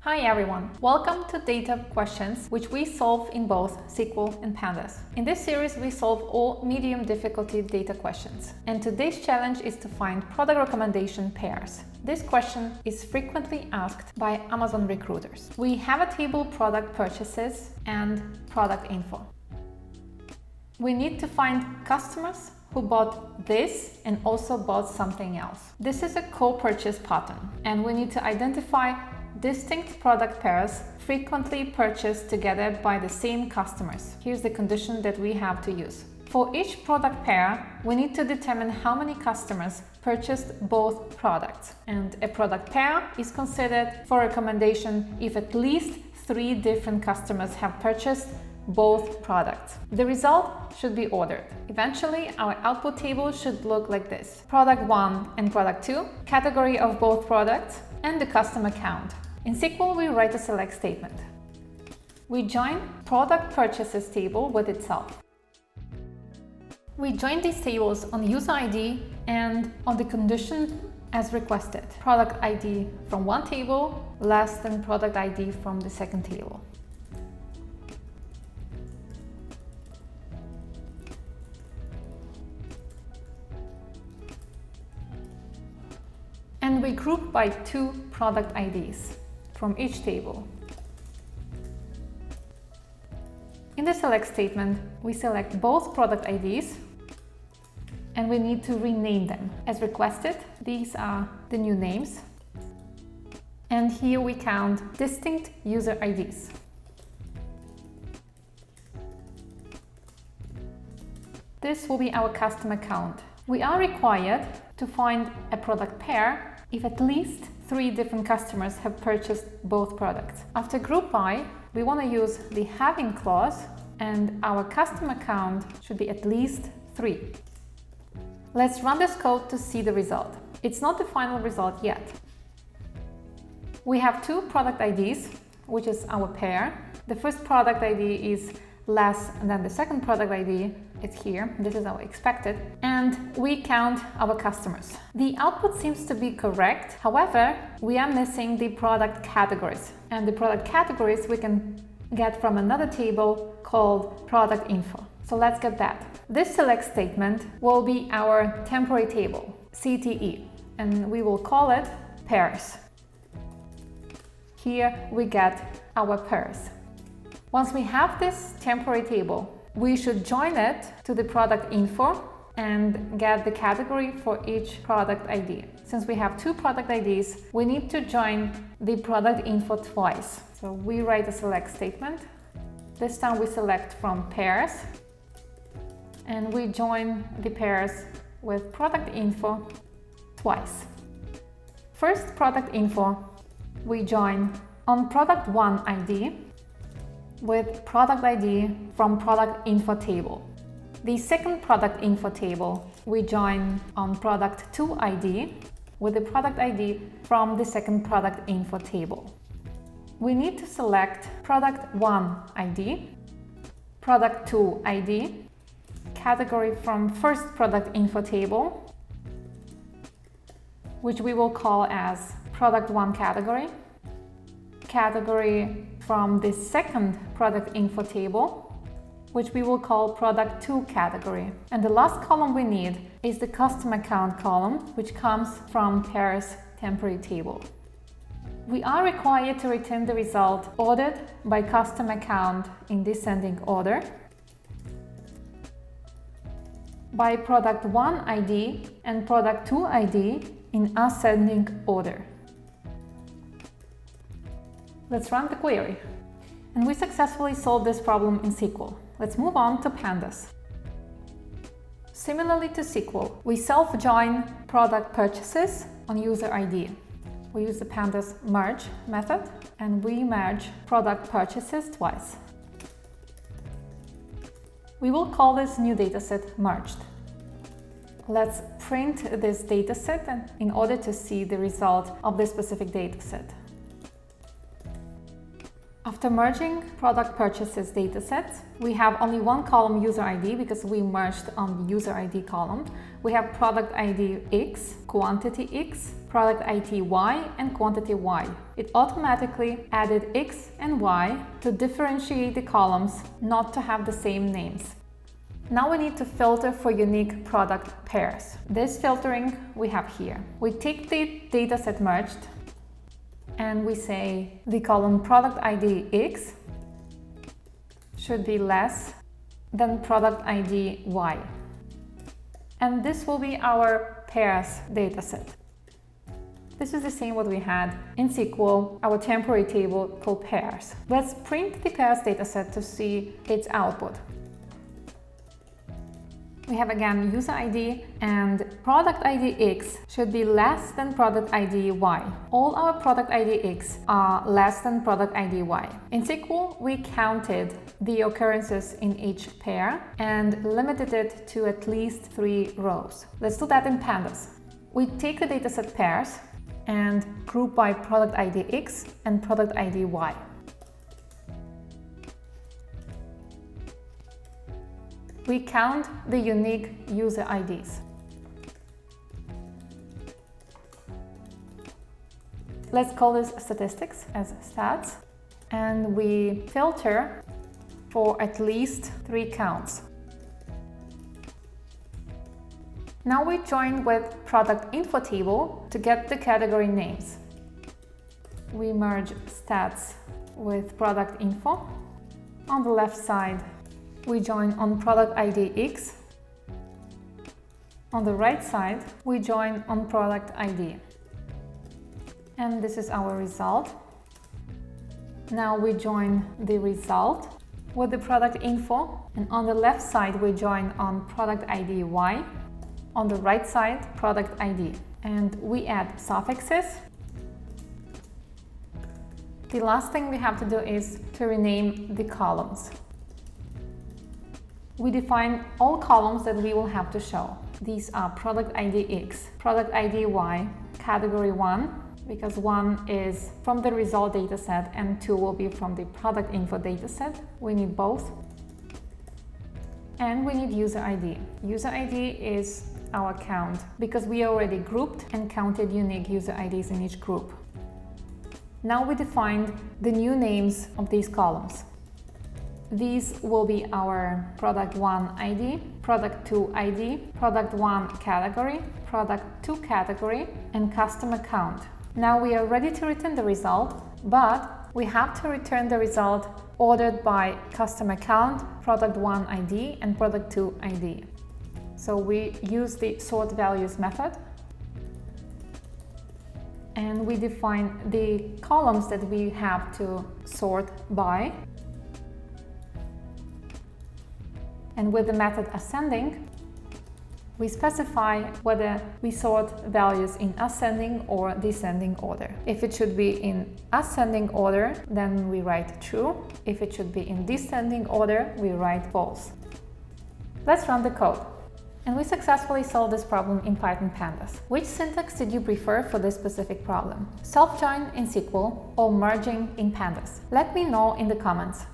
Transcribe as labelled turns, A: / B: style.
A: Hi everyone! Welcome to Data Questions, which we solve in both SQL and Pandas. In this series, we solve all medium difficulty data questions. And today's challenge is to find product recommendation pairs. This question is frequently asked by Amazon recruiters. We have a table product purchases and product info. We need to find customers who bought this and also bought something else. This is a co-purchase pattern, and we need to identify distinct product pairs frequently purchased together by the same customers. Here's the condition that we have to use. For each product pair, we need to determine how many customers purchased both products. And a product pair is considered for recommendation if at least 3 different customers have purchased both products. The result should be ordered. Eventually, our output table should look like this: product 1 and product 2, category of both products, and the customer count. In SQL, we write a select statement. We join product purchases table with itself. We join these tables on user ID and on the condition as requested. Product ID from one table less than product ID from the second table. And we group by 2 product IDs from each table. In the select statement, we select both product IDs and we need to rename them. As requested, these are the new names. And here we count distinct user IDs. This will be our customer count. We are required to find a product pair if at least 3 different customers have purchased both products. After group by, we want to use the having clause, and our customer count should be at least 3. Let's run this code to see the result. It's not the final result yet. We have 2 product IDs, which is our pair. The first product ID is less than the second product ID. It's here. This is our expected. And we count our customers. The output seems to be correct. However, we are missing the product categories. And the product categories we can get from another table called product info. So let's get that. This select statement will be our temporary table, CTE, and we will call it pairs. Here we get our pairs. Once we have this temporary table, we should join it to the product info and get the category for each product ID. Since we have 2 product IDs, we need to join the product info twice. So we write a select statement. This time we select from pairs and we join the pairs with product info twice. First product info, we join on product 1 ID with product ID from product info table. The second product info table we join on product 2 ID with the product ID from the second product info table. We need to select product 1 ID, product 2 ID, category from first product info table, which we will call as product 1 category, category from the second product info table, which we will call product 2 category. And the last column we need is the customer count column, which comes from pairs temporary table. We are required to return the result ordered by customer count in descending order, by product 1 ID and product 2 ID in ascending order. Let's run the query. And we successfully solved this problem in SQL. Let's move on to Pandas. Similarly to SQL, we self-join product purchases on user ID. We use the Pandas merge method and we merge product purchases twice. We will call this new dataset merged. Let's print this dataset in order to see the result of this specific dataset. After merging product purchases datasets, we have only one column user ID because we merged on the user ID column. we have product ID X, quantity X, product ID Y, and quantity Y. It automatically added X and Y to differentiate the columns, not to have the same names. Now we need to filter for unique product pairs. This filtering we have here. We take the dataset merged and we say the column product ID X should be less than product ID Y. And this will be our pairs dataset. This is the same what we had in SQL, our temporary table called pairs. Let's print the pairs dataset to see its output. We have again user ID, and product ID X should be less than product ID Y. All our product ID X are less than product ID Y. In SQL, we counted the occurrences in each pair and limited it to at least 3 rows. Let's do that in Pandas. We take the dataset pairs and group by product ID X and product ID Y. We count the unique user IDs. Let's call this statistics as stats, and we filter for at least 3 counts. Now we join with product info table to get the category names. We merge stats with product info. On the left side, we join on product ID X. On the right side, we join on product ID. And this is our result. Now we join the result with the product info. And on the left side, we join on product ID Y. On the right side, product ID. And we add suffixes. The last thing we have to do is to rename the columns. We define all columns that we will have to show. These are product ID X, product ID Y, category 1, because 1 is from the result dataset and 2 will be from the product info dataset. We need both. And we need user ID. User ID is our count because we already grouped and counted unique user IDs in each group. Now we defined the new names of these columns. These will be our product 1 ID, product 2 ID, product 1 category, product 2 category, and customer count. Now we are ready to return the result, but we have to return the result ordered by customer count, product 1 ID, and product 2 ID. So we use the sort values method, and we define the columns that we have to sort by. And with the method ascending, we specify whether we sort values in ascending or descending order. If it should be in ascending order, then we write true. If it should be in descending order, we write false. Let's run the code. And we successfully solved this problem in Python Pandas. Which syntax did you prefer for this specific problem? Self-join in SQL or merging in Pandas? Let me know in the comments.